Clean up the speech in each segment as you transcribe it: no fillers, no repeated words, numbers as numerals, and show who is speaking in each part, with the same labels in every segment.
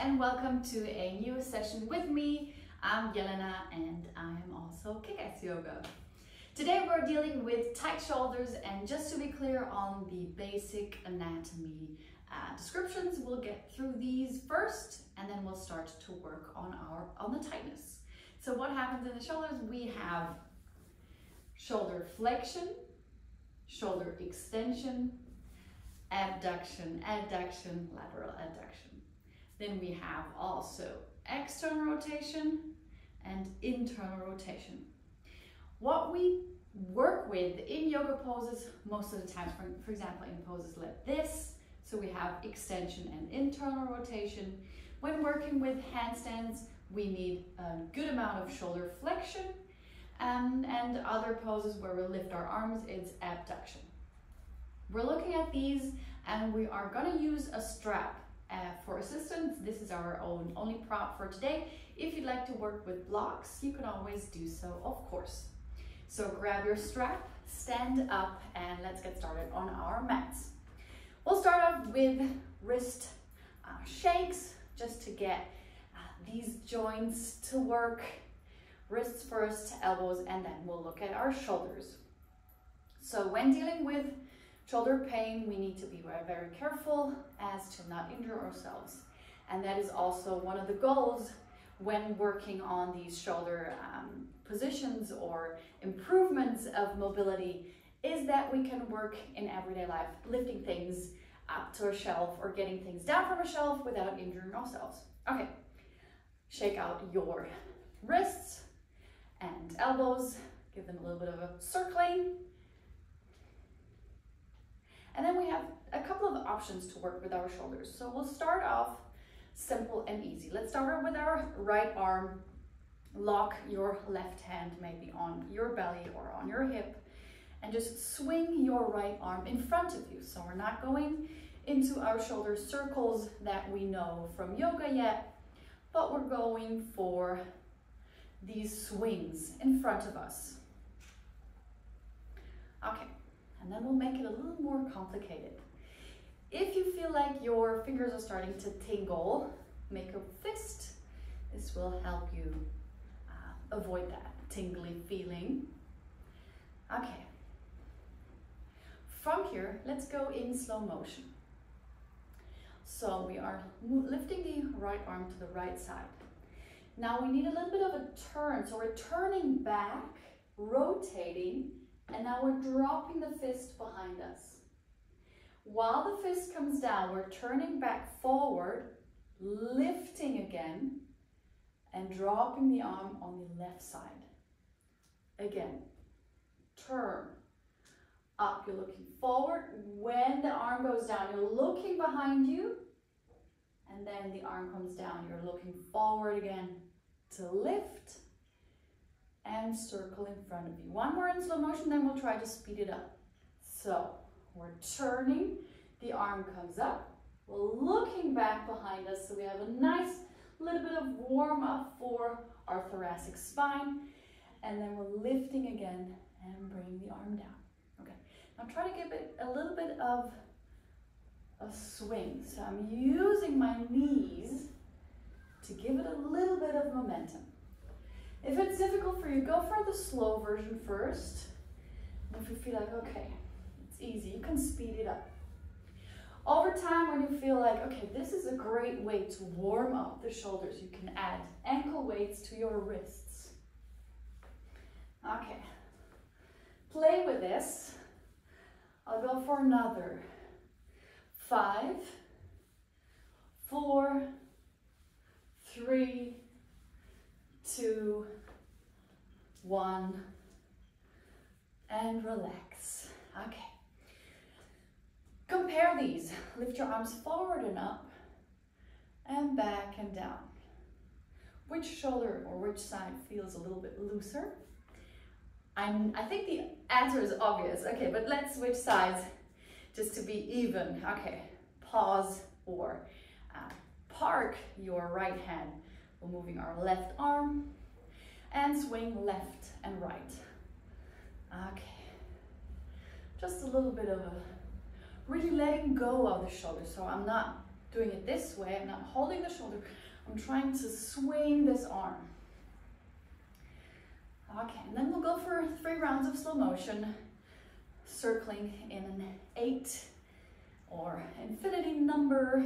Speaker 1: and welcome to a new session with me. I'm Jelena and I'm also Kick-Ass Yoga. Today we're dealing with tight shoulders, and just to be clear on the basic anatomy descriptions, we'll get through these first and then we'll start to work on the tightness. So what happens in the shoulders? We have shoulder flexion, shoulder extension, abduction, adduction, lateral adduction. Then we have also external rotation and internal rotation. What we work with in yoga poses most of the time, for example, in poses like this, so we have extension and internal rotation. When working with handstands, we need a good amount of shoulder flexion, and other poses where we lift our arms, it's abduction. We're looking at these and we are going to use a strap for assistance. This is our only prop for today. If you'd like to work with blocks, you can always do so, of course. So grab your strap, stand up, and let's get started on our mats. We'll start off with wrist shakes, just to get these joints to work. Wrists first, elbows, and then we'll look at our shoulders. So when dealing with shoulder pain, we need to be very, very careful as to not injure ourselves. And that is also one of the goals when working on these shoulder positions or improvements of mobility, is that we can work in everyday life, lifting things up to a shelf or getting things down from a shelf without injuring ourselves. Okay, shake out your wrists and elbows, give them a little bit of a circling. And then we have a couple of options to work with our shoulders. So we'll start off simple and easy. Let's start with our right arm. Lock your left hand maybe on your belly or on your hip, and just swing your right arm in front of you. So we're not going into our shoulder circles that we know from yoga yet, but we're going for these swings in front of us. Okay, and then we'll make it a little more complicated. If you feel like your fingers are starting to tingle, make a fist. This will help you avoid that tingly feeling. Okay. From here, let's go in slow motion. So we are lifting the right arm to the right side. Now we need a little bit of a turn. So we're turning back, rotating, and now we're dropping the fist behind us. While the fist comes down, we're turning back forward, lifting again, and dropping the arm on the left side. Again, turn up, you're looking forward. When the arm goes down, you're looking behind you, and then the arm comes down, you're looking forward again to lift and circle in front of you. One more in slow motion, then we'll try to speed it up. So we're turning, the arm comes up, we're looking back behind us, so we have a nice little bit of warm up for our thoracic spine, and then we're lifting again and bringing the arm down. Okay, now try to give it a little bit of a swing. So I'm using my knees to give it a little bit of momentum. If it's difficult for you, go for the slow version first. And if you feel like, okay, it's easy, you can speed it up. Over time, when you feel like, okay, this is a great way to warm up the shoulders, you can add ankle weights to your wrists. Okay, play with this. I'll go for another 5, 4, 3, 2, 1, and relax. Okay. Compare these. Lift your arms forward and up, and back and down. Which shoulder or which side feels a little bit looser? I think the answer is obvious. Okay, but let's switch sides just to be even. Okay, pause or park your right hand. We're moving our left arm and swing left and right. Okay, just a little bit of a really letting go of the shoulders. So I'm not doing it this way, and I'm holding the shoulder. I'm trying to swing this arm. Okay, and then we'll go for 3 rounds of slow motion, circling in an 8 or infinity number.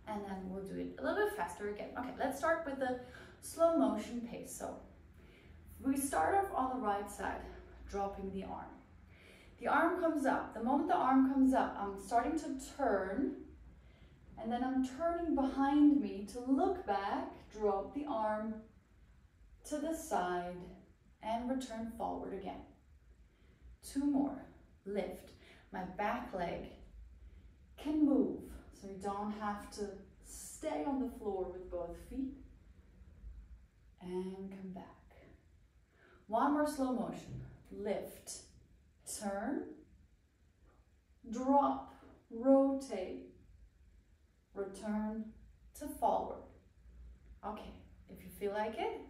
Speaker 1: And then we'll do it a little bit faster again. Okay, let's start with the slow motion pace. So we start off on the right side, dropping the arm. The arm comes up. The moment the arm comes up, I'm starting to turn, and then I'm turning behind me to look back, drop the arm to the side, and return forward again. 2 more. Lift. My back leg can move, so you don't have to stay on the floor with both feet. And come back. 1 more slow motion. Lift. Turn, drop, rotate, return to forward. Okay, if you feel like it,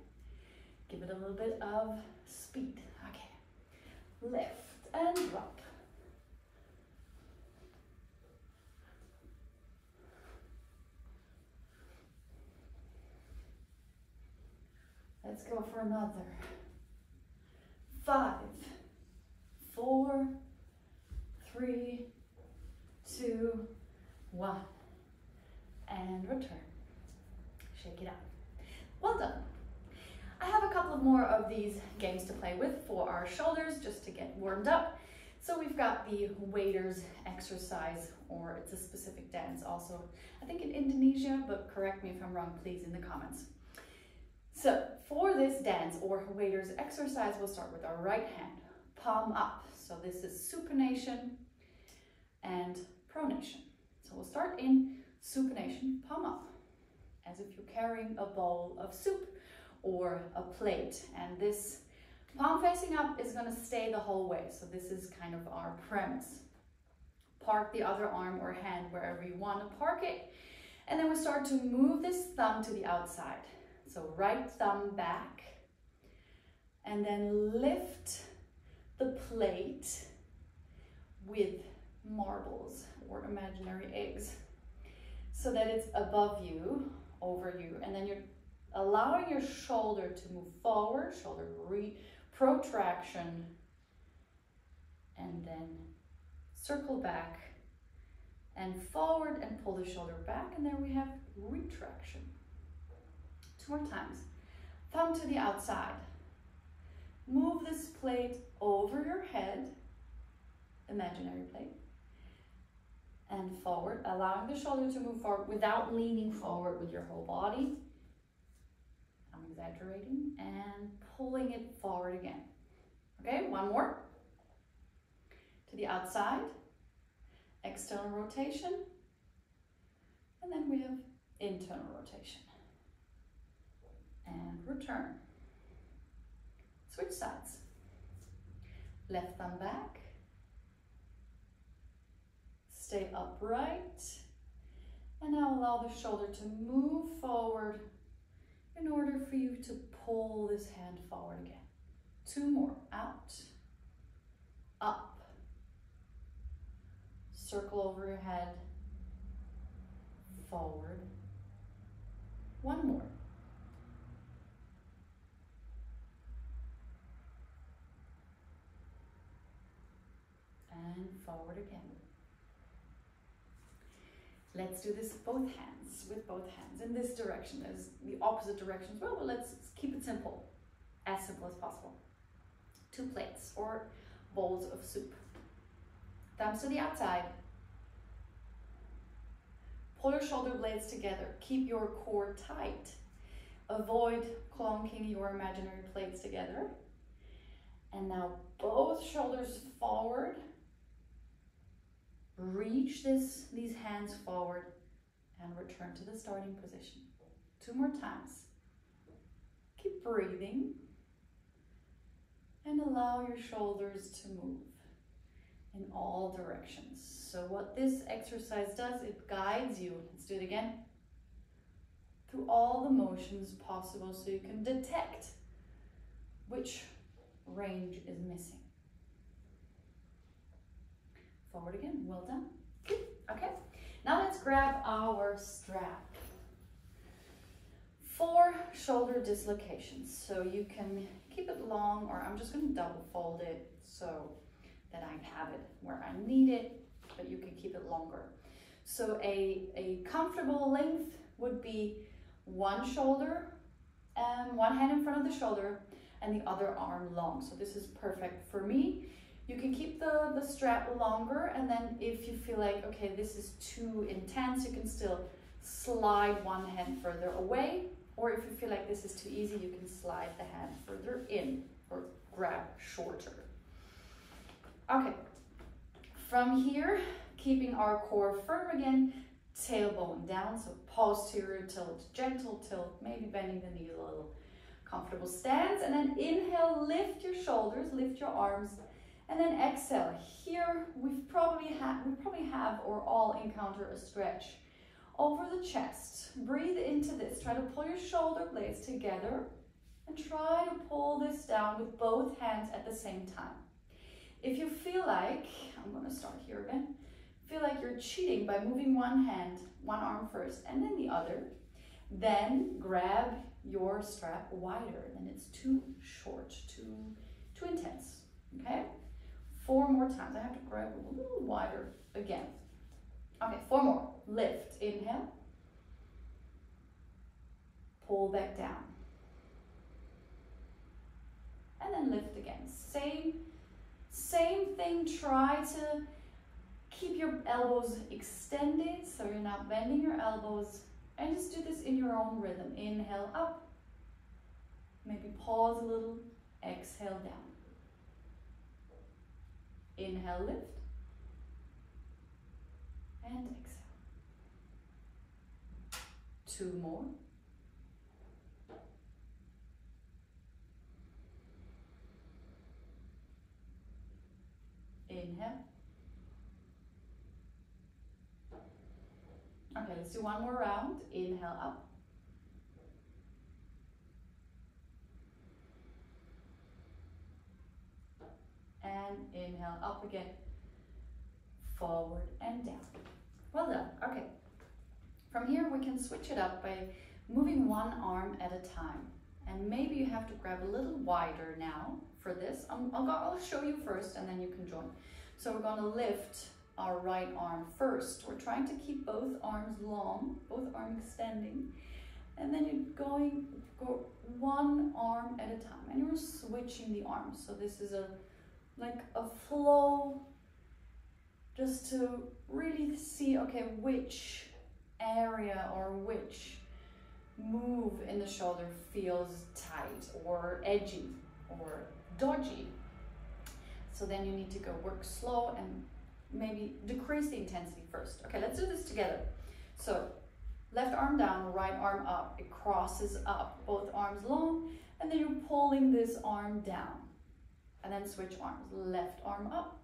Speaker 1: give it a little bit of speed. Okay, lift and drop. Let's go for another. 5, 4, 3, 2, 1, and return. Shake it out. Well done. I have a couple of more of these games to play with for our shoulders, just to get warmed up. So we've got the waiters exercise, or it's a specific dance also, I think in Indonesia, but correct me if I'm wrong, please, in the comments. So for this dance or waiters exercise, we'll start with our right hand, palm up. So this is supination and pronation. So we'll start in supination, palm up, as if you're carrying a bowl of soup or a plate. And this palm facing up is going to stay the whole way. So this is kind of our premise. Park the other arm or hand wherever you want to park it. And then we start to move this thumb to the outside. So right thumb back, and then lift the plate with marbles or imaginary eggs so that it's above you, over you, and then you're allowing your shoulder to move forward, shoulder protraction, and then circle back and forward and pull the shoulder back, and then we have retraction. 2 more times. Thumb to the outside. Move this plate over your head, imaginary plate, and forward, allowing the shoulder to move forward without leaning forward with your whole body. I'm exaggerating, and pulling it forward again. Okay, 1 more. To the outside, external rotation, and then we have internal rotation. And return. Switch sides. Left thumb back. Stay upright. And now allow the shoulder to move forward in order for you to pull this hand forward again. 2 more. Out. Up. Circle over your head. Forward. 1 more. And forward again. Let's do this with both hands in this direction. There's the opposite direction as well, but let's keep it simple as possible. 2 plates or bowls of soup. Thumbs to the outside. Pull your shoulder blades together. Keep your core tight. Avoid clunking your imaginary plates together. And now both shoulders forward. Reach these hands forward and return to the starting position. 2 more times. Keep breathing and allow your shoulders to move in all directions. So what this exercise does, it guides you, let's do it again, through all the motions possible so you can detect which range is missing. Forward again, well done. Good. Okay, grab our strap. 4 shoulder dislocations. So you can keep it long, or I'm just going to double fold it so that I have it where I need it, but you can keep it longer. So a comfortable length would be one shoulder, one hand in front of the shoulder and the other arm long. So this is perfect for me. You can keep the strap longer, and then if you feel like, okay, this is too intense, you can still slide one hand further away, or if you feel like this is too easy, you can slide the hand further in or grab shorter. Okay, from here, keeping our core firm again, tailbone down, so posterior tilt, gentle tilt, maybe bending the knee a little. Comfortable stance, and then inhale, lift your shoulders, lift your arms, and then exhale. Here we probably have or all encounter a stretch over the chest. Breathe into this. Try to pull your shoulder blades together and try to pull this down with both hands at the same time. If you feel like, I'm going to start here again, feel like you're cheating by moving one hand, one arm first and then the other, then grab your strap wider. Then it's too short, too intense. Okay? 4 more times. I have to grab a little wider again. Okay, 4 more. Lift, inhale. Pull back down. And then lift again. Same thing. Try to keep your elbows extended so you're not bending your elbows. And just do this in your own rhythm. Inhale up. Maybe pause a little. Exhale down. Inhale, lift. And exhale. 2 more. Inhale. Okay, let's do 1 more round. Inhale up. And inhale up again. Forward and down. Well done. Okay. From here we can switch it up by moving one arm at a time. And maybe you have to grab a little wider now for this. I'll show you first and then you can join. So we're going to lift our right arm first. We're trying to keep both arms long, both arms extending. And then you're going go one arm at a time. And you're switching the arms. So this is like a flow, just to really see, okay, which area or which move in the shoulder feels tight or edgy or dodgy. So then you need to go work slow and maybe decrease the intensity first. Okay, let's do this together. So left arm down, right arm up. It crosses up, both arms long, and then you're pulling this arm down. And then switch arms. Left arm up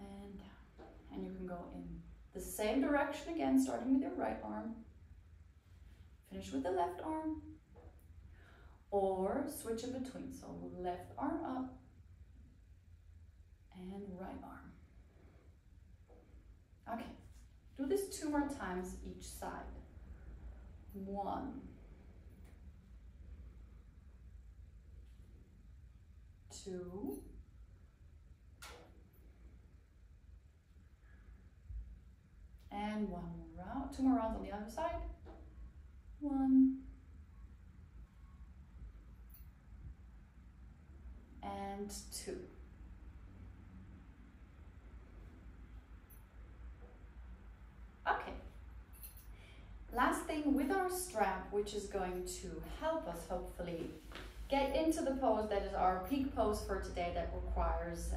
Speaker 1: and down. And you can go in the same direction again, starting with your right arm. Finish with the left arm. Or switch in between. So left arm up and right arm. Okay. Do this 2 more times each side. 1. 2. And 1 more round. 2 more rounds on the other side. 1. And 2. Okay. Last thing with our strap, which is going to help us hopefully get into the pose that is our peak pose for today, that requires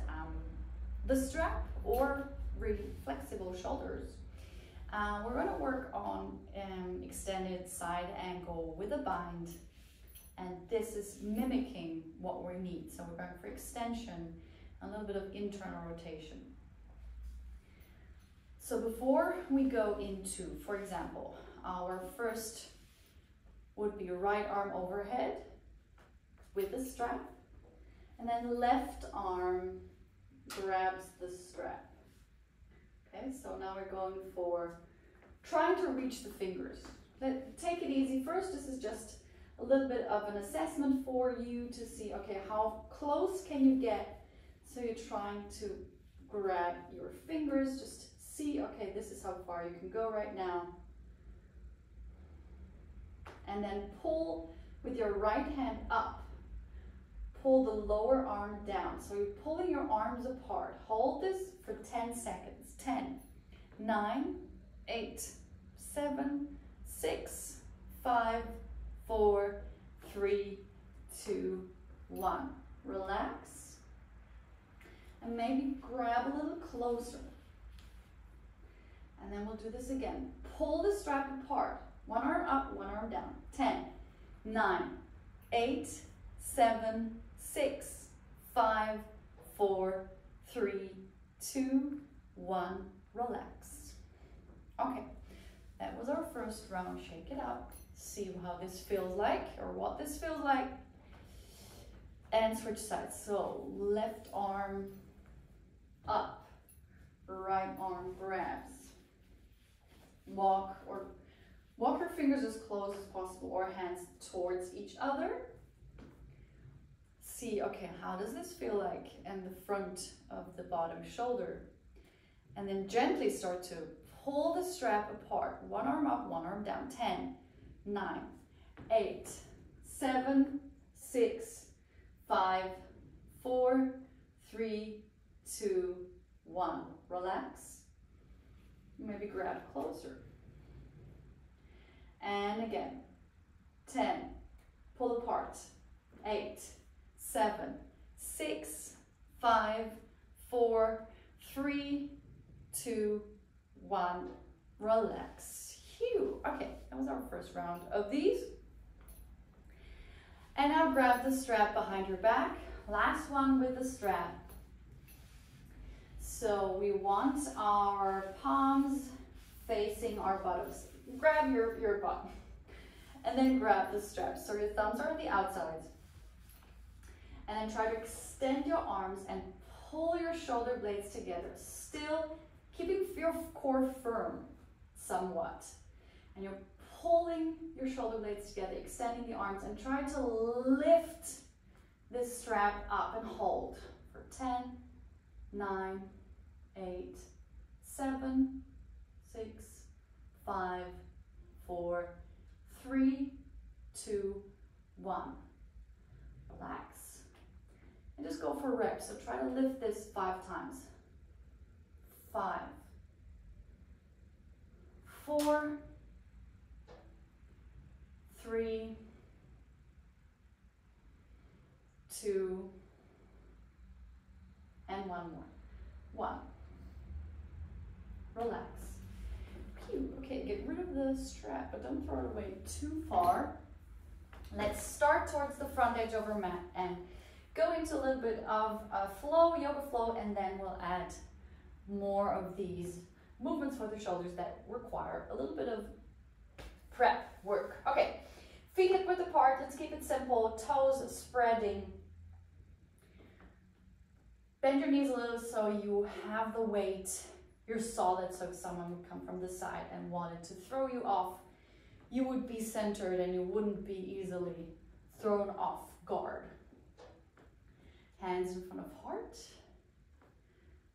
Speaker 1: the strap or really flexible shoulders. We're going to work on extended side angle with a bind, and this is mimicking what we need. So we're going for extension, a little bit of internal rotation. So before we go into, for example, our first would be right arm overhead with the strap, and then left arm grabs the strap. Okay, so now we're going for trying to reach the fingers. Take it easy first. This is just a little bit of an assessment for you to see, okay, how close can you get? So you're trying to grab your fingers, just see, okay, this is how far you can go right now. And then pull with your right hand up. Pull the lower arm down. So you're pulling your arms apart. Hold this for 10 seconds. 10, 9, 8, 7, 6, 5, 4, 3, 2, 1. Relax. And maybe grab a little closer. And then we'll do this again. Pull the strap apart. One arm up, one arm down. 10, 9, 8, 7, 6, 5, 4, 3, 2, 1. Relax. Okay, that was our first round. Shake it up. See how this feels like, or what this feels like. And switch sides. So left arm up, right arm grabs. Walk your fingers as close as possible, or hands towards each other. See, okay, how does this feel like in the front of the bottom shoulder? And then gently start to pull the strap apart. One arm up, one arm down. 10, 9, 8, 7, 6, 5, 4, 3, 2, 1. Relax. Maybe grab closer. And again. 10, pull apart. 8, 7, 6, 5, 4, 3, 2, 1. Relax. Phew. Okay, that was our first round of these. And now grab the strap behind your back. Last one with the strap. So we want our palms facing our buttocks. Grab your butt. And then grab the strap. So your thumbs are on the outsides. And then try to extend your arms and pull your shoulder blades together. Still keeping your core firm somewhat. And you're pulling your shoulder blades together, extending the arms, and try to lift this strap up and hold for 10, 9, 8, 7, 6, 5, 4, 3, 2, 1. Relax. And just go for reps. So try to lift this 5 times. 5, 4, 3, 2, and one more. 1. Relax. Phew. Okay, get rid of the strap, but don't throw it away too far. Let's start towards the front edge of our mat and go into a little bit of a flow, yoga flow, and then we'll add more of these movements for the shoulders that require a little bit of prep work. Okay, feet hip width apart. Let's keep it simple. Toes spreading. Bend your knees a little so you have the weight. You're solid, so if someone would come from the side and wanted to throw you off, you would be centered and you wouldn't be easily thrown off guard. Hands in front of heart.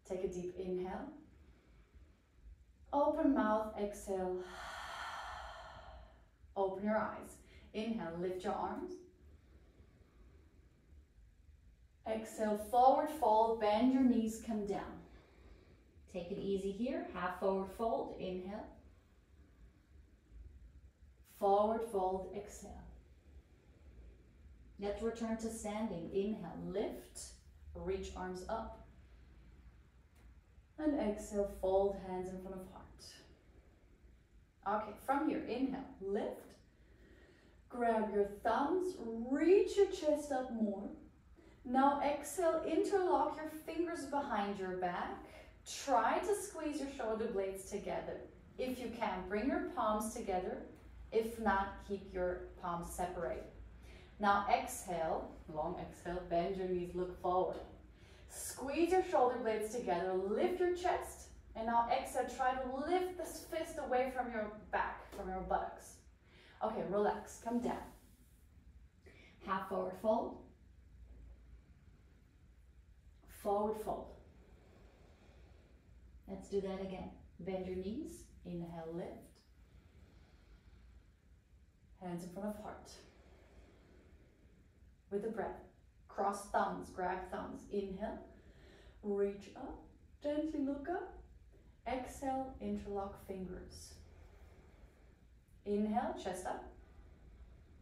Speaker 1: Take a deep inhale. Open mouth, exhale. Open your eyes. Inhale, lift your arms. Exhale, forward fold, bend your knees, come down. Take it easy here, half forward fold, inhale. Forward fold, exhale. Let's return to standing. Inhale, lift, reach arms up. And exhale, fold hands in front of heart. Okay, from here, inhale, lift. Grab your thumbs, reach your chest up more. Now exhale, interlock your fingers behind your back. Try to squeeze your shoulder blades together. If you can, bring your palms together. If not, keep your palms separate. Now exhale, long exhale, bend your knees, look forward. Squeeze your shoulder blades together, lift your chest And now exhale, try to lift this fist away from your back, from your buttocks. Okay, relax, come down. Half forward fold. Forward fold. Let's do that again. Bend your knees, inhale, lift. Hands in front of heart. With the breath, cross thumbs, grab thumbs. Inhale, reach up, gently look up. Exhale, interlock fingers. Inhale, chest up.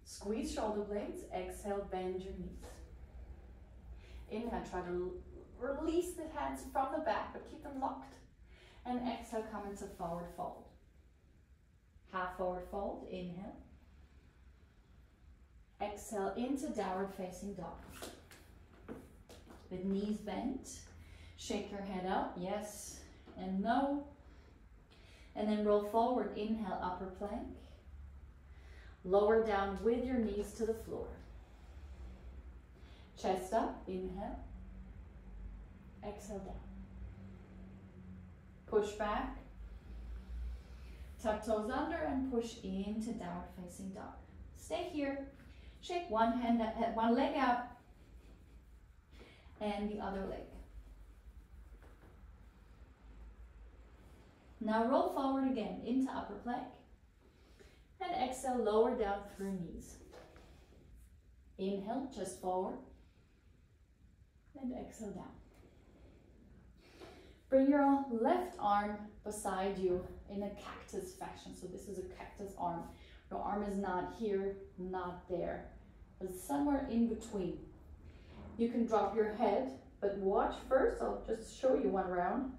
Speaker 1: Squeeze shoulder blades. Exhale, bend your knees. Inhale, try to release the hands from the back, but keep them locked. And exhale, come into forward fold. Half forward fold, inhale. Exhale into downward facing dog. With knees bent, shake your head up, yes and no. And then roll forward, inhale, upper plank. Lower down with your knees to the floor. Chest up, inhale. Exhale down. Push back. Tuck toes under and push into downward facing dog. Stay here. Shake one hand, one leg out and the other leg. Now roll forward again into upper plank and exhale, lower down through knees. Inhale, chest forward and exhale down. Bring your left arm beside you in a cactus fashion. So this is a cactus arm. Your arm is not here, not there, but somewhere in between. You can drop your head, but watch first. I'll just show you one round.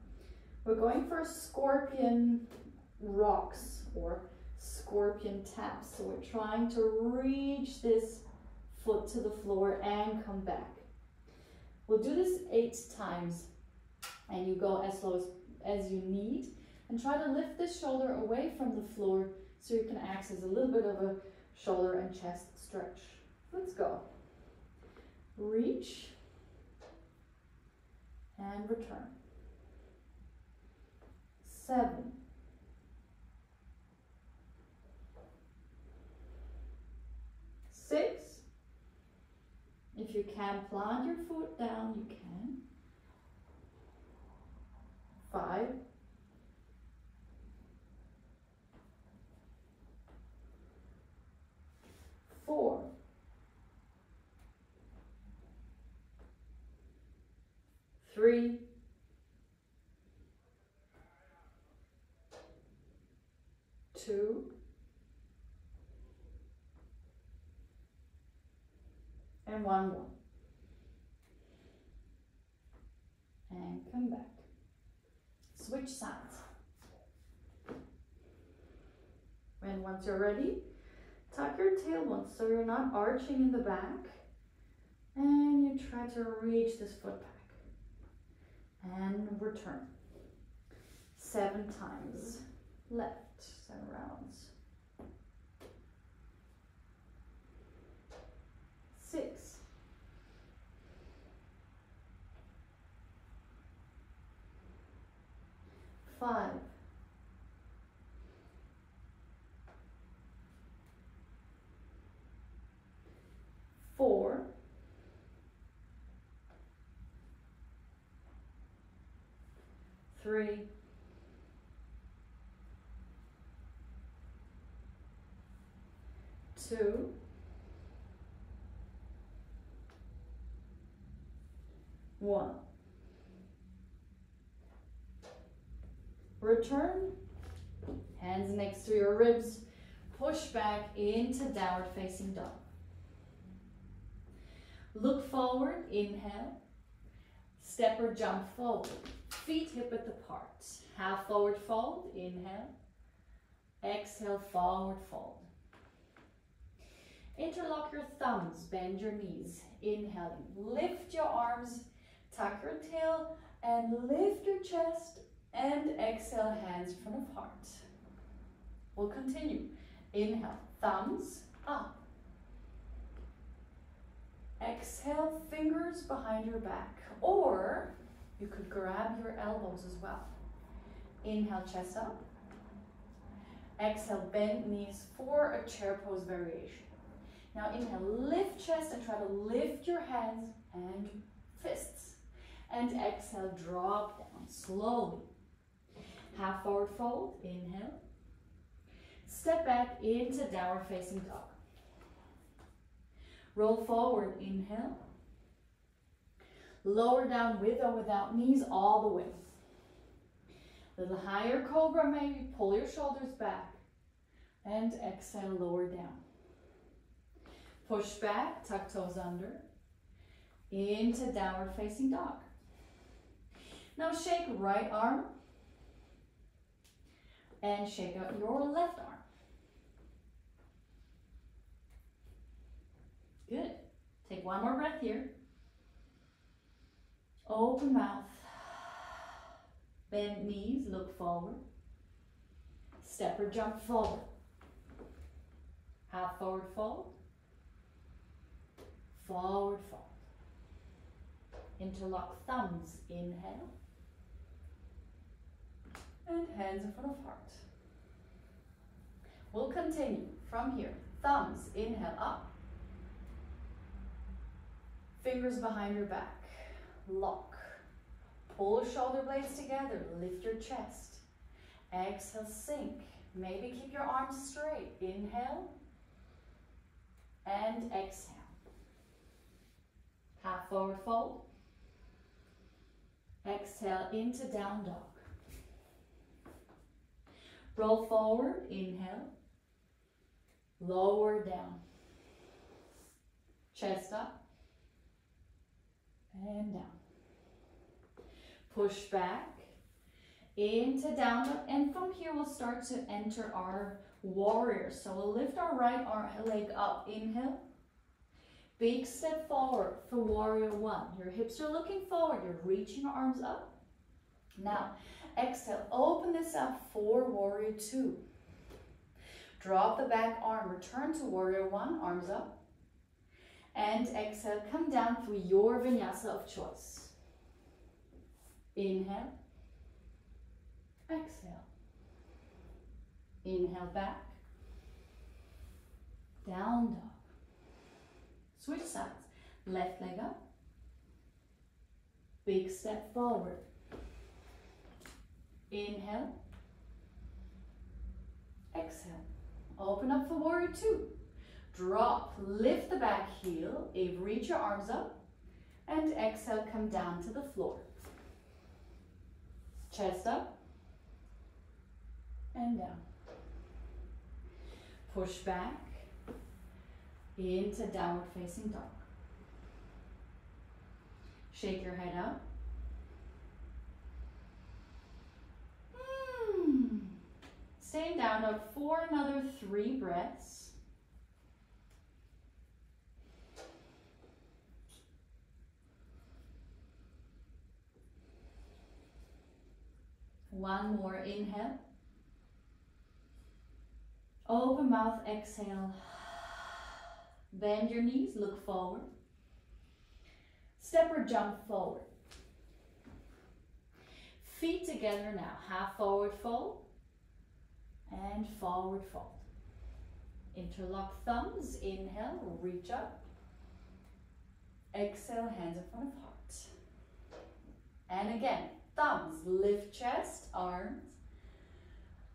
Speaker 1: We're going for scorpion rocks or scorpion taps. So we're trying to reach this foot to the floor and come back. We'll do this 8 times and you go as slow as you need and try to lift this shoulder away from the floor so you can access a little bit of a shoulder and chest stretch. Let's go. Reach and return. 7. 6. If you can plant your foot down, you can. 5. 4. 3. 2. And 1 more. And come back. Switch sides. And once you're ready, tuck your tailbone so you're not arching in the back. And you try to reach this foot back. And return. 7 times. Left. 7 rounds. 6. 5. 4. 3. 2. 1. Return, hands next to your ribs, push back into downward facing dog. Look forward, inhale, step or jump forward, feet hip width apart. Half forward fold, inhale, exhale, forward fold. Interlock your thumbs, bend your knees, inhaling, lift your arms, tuck your tail, and lift your chest, and exhale, hands in front of heart. We'll continue. Inhale, thumbs up. Exhale, fingers behind your back, or you could grab your elbows as well. Inhale, chest up. Exhale, bend knees for a chair pose variation. Now inhale, lift chest and try to lift your hands and fists. And exhale, drop down slowly. Half forward fold, inhale. Step back into downward facing dog. Roll forward, inhale. Lower down with or without knees all the way. Little higher cobra maybe, pull your shoulders back. And exhale, lower down. Push back, tuck toes under. Into downward facing dog. Now shake right arm. And shake out your left arm. Good. Take one more breath here. Open mouth. Bend knees, look forward. Step or jump forward. Half forward fold. Forward fold. Interlock thumbs, inhale. And hands in front of heart. We'll continue from here. Thumbs, inhale up. Fingers behind your back. Lock. Pull shoulder blades together. Lift your chest. Exhale, sink. Maybe keep your arms straight. Inhale. And exhale. Half forward fold. Exhale into down dog. Roll forward, inhale. Lower down. Chest up. And down. Push back into down dog. And from here we'll start to enter our warrior. So we'll lift our right leg up. Inhale. Big step forward for warrior one. Your hips are looking forward. You're reaching your arms up. Now, exhale. Open this up for warrior two. Drop the back arm. Return to warrior one. Arms up. And exhale. Come down for your vinyasa of choice. Inhale. Exhale. Inhale back. Down dog. Switch sides. Left leg up. Big step forward. Inhale. Exhale. Open up for warrior two. Drop. Lift the back heel. Reach your arms up. And exhale. Come down to the floor. Chest up. And down. Push back. Into downward facing dog. Shake your head up. Stay in down dog for another 3 breaths. One more inhale. Open mouth, exhale. Bend your knees, look forward. Step or jump forward. Feet together now. Half forward fold and forward fold. Interlock thumbs. Inhale, reach up. Exhale, hands in front of heart. And again, thumbs, lift chest, arms.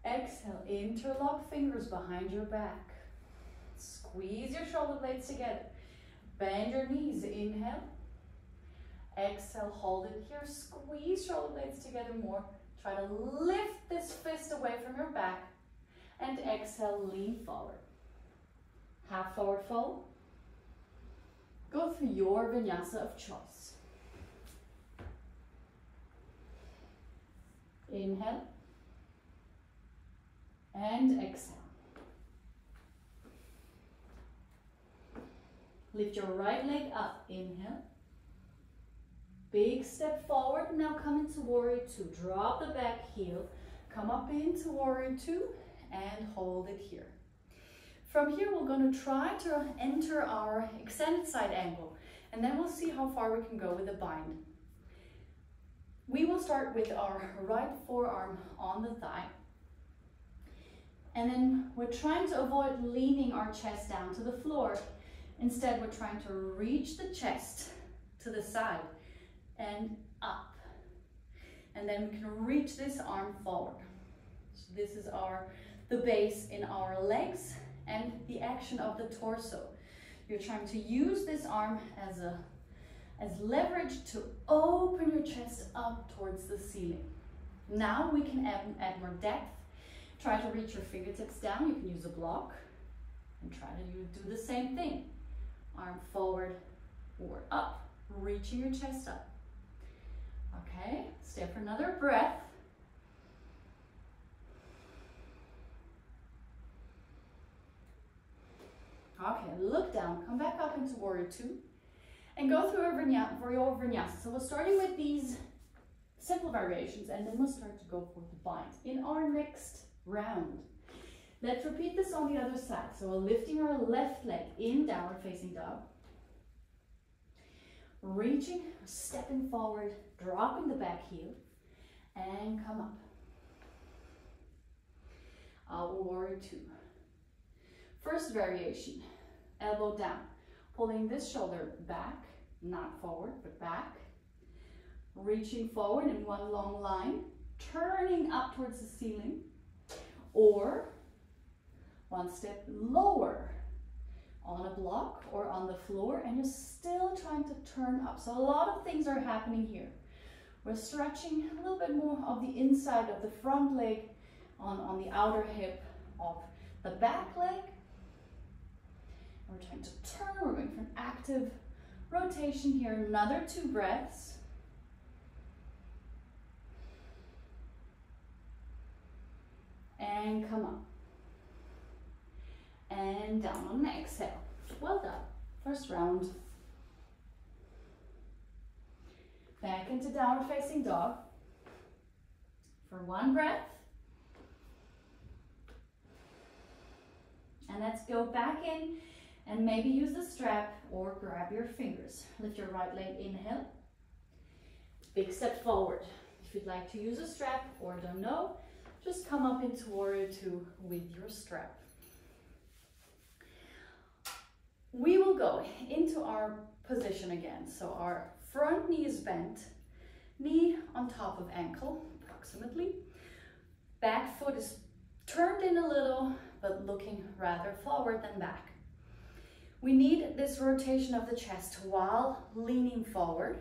Speaker 1: Exhale, interlock fingers behind your back. Squeeze your shoulder blades together. Bend your knees. Inhale. Exhale, hold it here. Squeeze shoulder blades together more. Try to lift this fist away from your back. And exhale, lean forward. Half forward fold. Go through your vinyasa of choice. Inhale. And exhale. Lift your right leg up. Inhale. Big step forward. Now come into warrior two. Drop the back heel. Come up into warrior two and hold it here. From here, we're going to try to enter our extended side angle, and then we'll see how far we can go with the bind. We will start with our right forearm on the thigh. And then we're trying to avoid leaning our chest down to the floor. Instead, we're trying to reach the chest to the side and up. And then we can reach this arm forward. So this is the base in our legs and the action of the torso. You're trying to use this arm as leverage to open your chest up towards the ceiling. Now we can add more depth. Try to reach your fingertips down. You can use a block and try to do the same thing. Arm forward or up, reaching your chest up. Okay, stay for another breath. Okay, look down, come back up into warrior two, and go through your vinyasa. So we're starting with these simple variations, and then we'll start to go for the binds in our next round. Let's repeat this on the other side. So we're lifting our left leg in downward facing dog, reaching, stepping forward, dropping the back heel, and come up. Our warrior two. First variation, elbow down, pulling this shoulder back, not forward, but back. Reaching forward in one long line, turning up towards the ceiling, or one step lower on a block or on the floor, and you're still trying to turn up. So a lot of things are happening here. We're stretching a little bit more of the inside of the front leg on the outer hip of the back leg. We're trying to turn, we're going for an active rotation here. Another 2 breaths. And come up. And down on an exhale. Well done. First round. Back into downward facing dog. For 1 breath. And let's go back in and maybe use the strap or grab your fingers. Lift your right leg, inhale. Big step forward. If you'd like to use a strap or don't know, just come up into warrior two with your strap. We will go into our position again. So our front knee is bent, knee on top of ankle, approximately. Back foot is turned in a little, but looking rather forward than back. We need this rotation of the chest while leaning forward,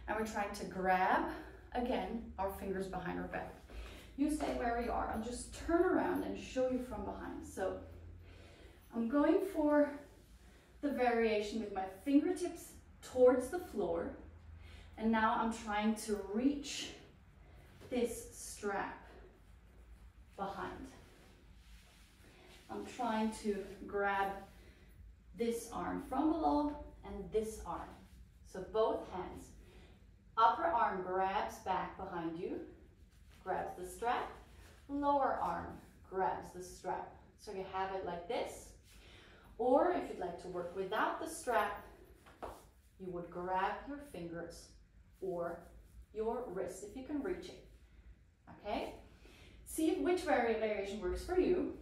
Speaker 1: and we're trying to grab, again, our fingers behind our back. You stay where you are. I'll just turn around and show you from behind. So I'm going for the variation with my fingertips towards the floor, and now I'm trying to reach this strap behind. I'm trying to grab this arm from below and this arm. So both hands. Upper arm grabs back behind you, grabs the strap. Lower arm grabs the strap. So you have it like this. Or if you'd like to work without the strap, you would grab your fingers or your wrist if you can reach it. Okay? See which variation works for you.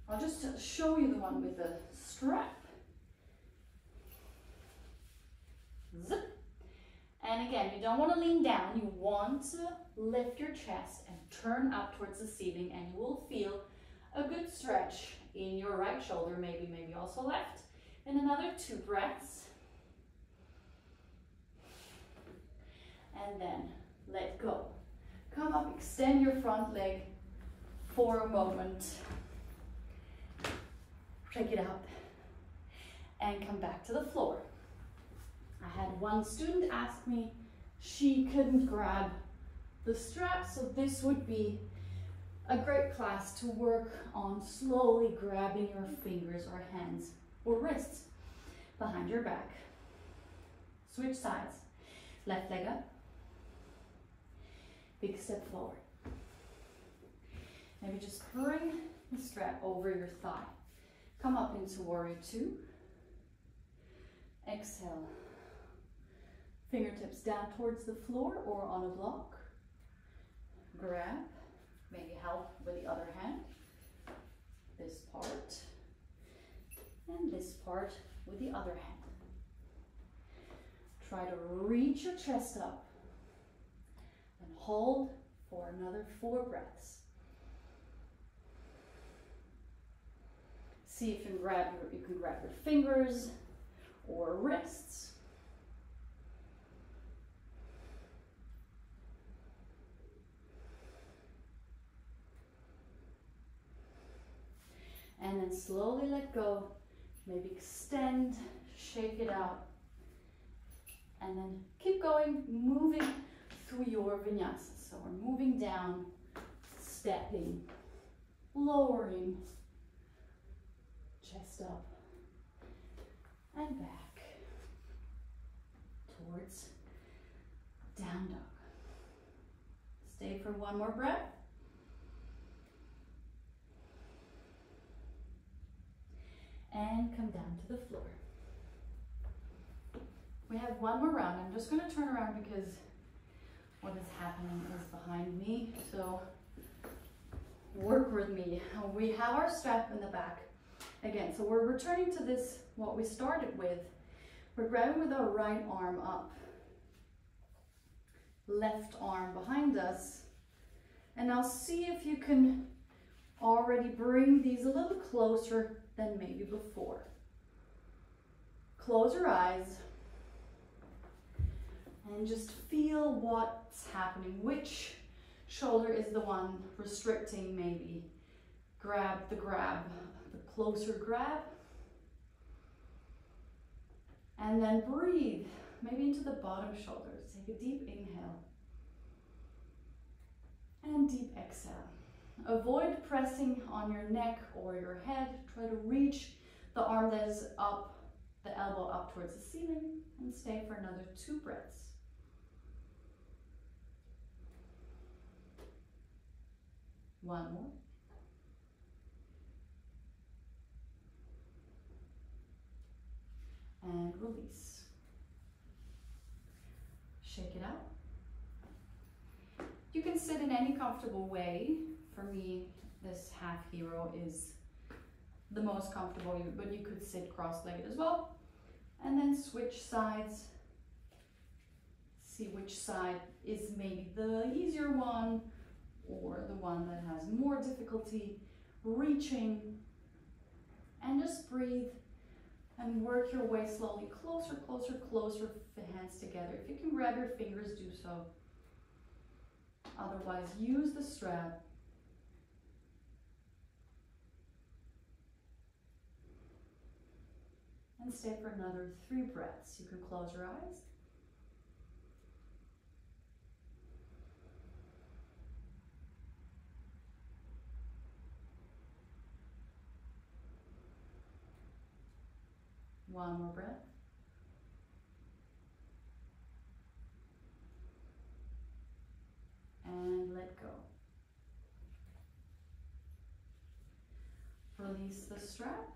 Speaker 1: I'll just show you the one with the strap. Zip. And again, you don't want to lean down. You want to lift your chest and turn up towards the ceiling, and you will feel a good stretch in your right shoulder, maybe also left. And another 2 breaths. And then let go. Come up, extend your front leg for a moment. Check it out. And come back to the floor. I had one student ask me she couldn't grab the strap, so this would be a great class to work on slowly grabbing your fingers or hands or wrists behind your back. Switch sides. Left leg up. Big step forward. Maybe just bring the strap over your thigh. Come up into warrior two. Exhale. Fingertips down towards the floor or on a block. Grab, maybe help with the other hand. This part and this part with the other hand. Try to reach your chest up and hold for another 4 breaths. See if you can grab your fingers or wrists. And then slowly let go. Maybe extend, shake it out. And then keep going, moving through your vinyasa. So we're moving down, stepping, lowering, chest up and back towards down dog. Stay for one more breath. And come down to the floor. We have one more round. I'm just going to turn around because what is happening is behind me. So work with me. We have our strap in the back. Again, so we're returning to this, what we started with. We're grabbing with our right arm up. Left arm behind us. And now see if you can already bring these a little closer than maybe before. Close your eyes and just feel what's happening. Which shoulder is the one restricting maybe? Grab, the closer grab. And then breathe, maybe into the bottom shoulder. Take a deep inhale and deep exhale. Avoid pressing on your neck or your head. Try to reach the arm that is up, the elbow up towards the ceiling, and stay for another 2 breaths. One more. And release. Shake it out. You can sit in any comfortable way. For me, this half hero is the most comfortable, but you could sit cross-legged as well. And then switch sides. See which side is maybe the easier one or the one that has more difficulty reaching. And just breathe and work your way slowly closer, closer, closer, hands together. If you can grab your fingers, do so. Otherwise, use the strap. And stay for another 3 breaths. You can close your eyes. One more breath. And let go. Release the strap.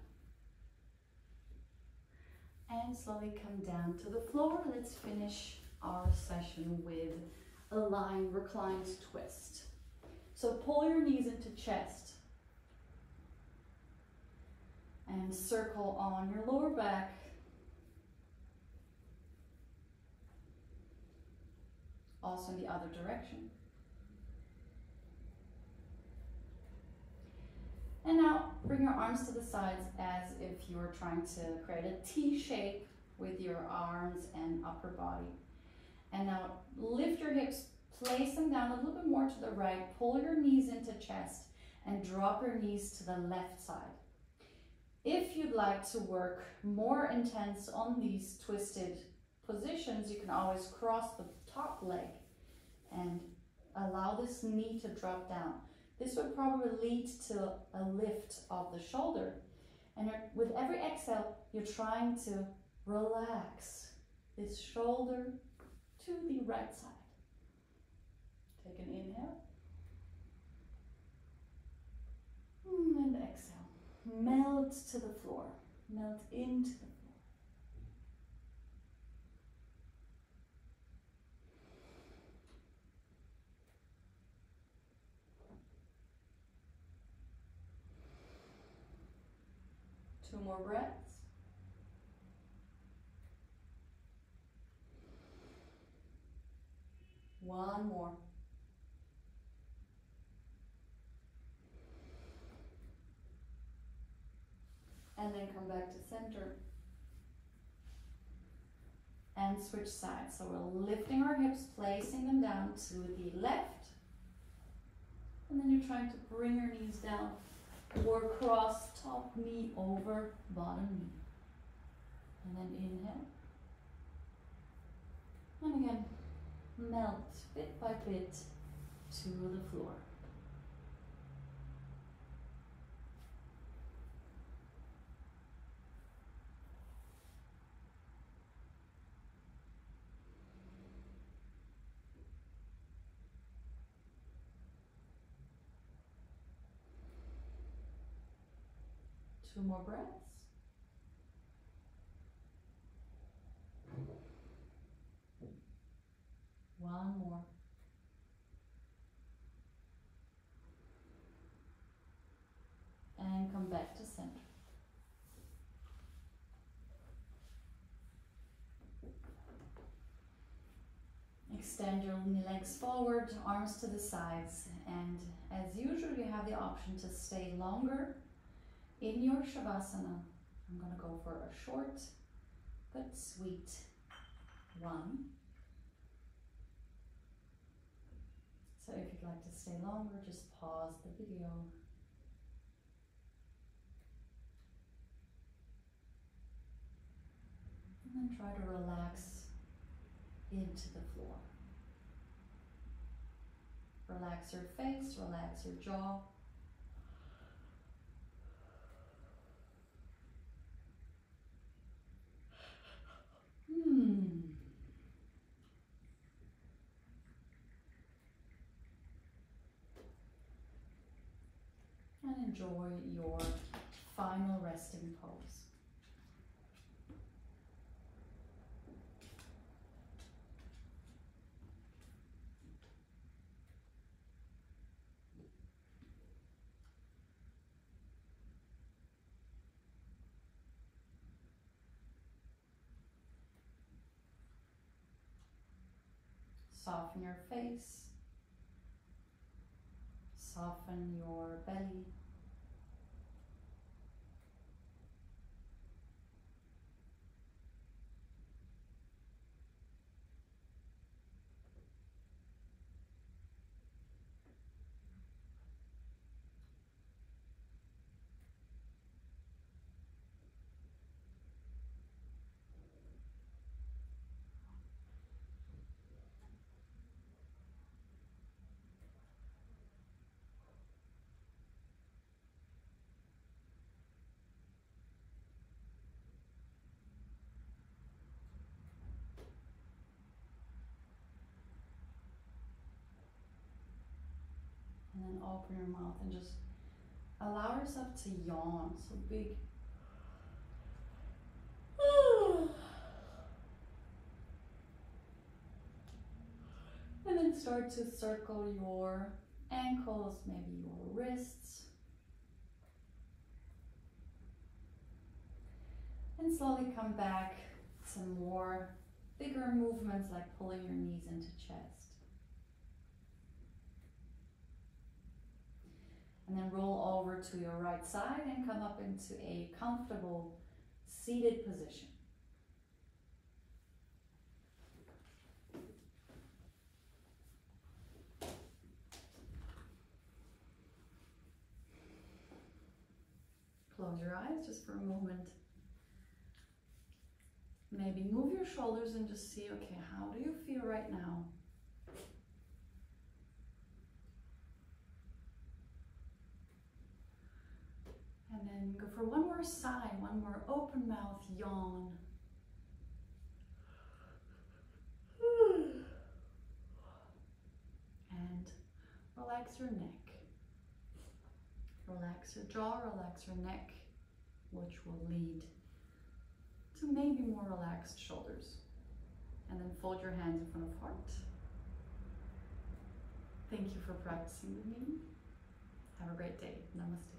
Speaker 1: And slowly come down to the floor. Let's finish our session with a lying reclined twist. So pull your knees into chest. And circle on your lower back. Also in the other direction. And now bring your arms to the sides as if you were trying to create a T shape with your arms and upper body. And now lift your hips, place them down a little bit more to the right, pull your knees into chest and drop your knees to the left side. If you'd like to work more intense on these twisted positions, you can always cross the top leg and allow this knee to drop down. This would probably lead to a lift of the shoulder. And with every exhale, you're trying to relax this shoulder to the right side. Take an inhale. And exhale. Melt to the floor. Melt into the floor. 2 more breaths. One more. And then come back to center. And switch sides. So we're lifting our hips, placing them down to the left. And then you're trying to bring your knees down or cross top knee over bottom knee. And then inhale. And again, melt bit by bit to the floor. Two more breaths. One more. And come back to center. Extend your legs forward, arms to the sides, and as usual you have the option to stay longer in your Shavasana. I'm going to go for a short but sweet one. So if you'd like to stay longer, just pause the video. And then try to relax into the floor. Relax your face, relax your jaw. And enjoy your final resting pose. Soften your face, soften your belly. And then open your mouth and just allow yourself to yawn. So big. And then start to circle your ankles, maybe your wrists. And slowly come back to more bigger movements like pulling your knees into chest. And then roll over to your right side and come up into a comfortable seated position. Close your eyes just for a moment. Maybe move your shoulders and just see, okay, how do you feel right now? And then go for one more sigh, one more open mouth yawn. And relax your neck. Relax your jaw, relax your neck, which will lead to maybe more relaxed shoulders. And then fold your hands in front of heart. Thank you for practicing with me. Have a great day. Namaste.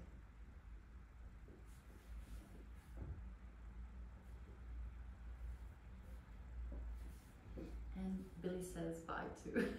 Speaker 1: And Billy says bye too.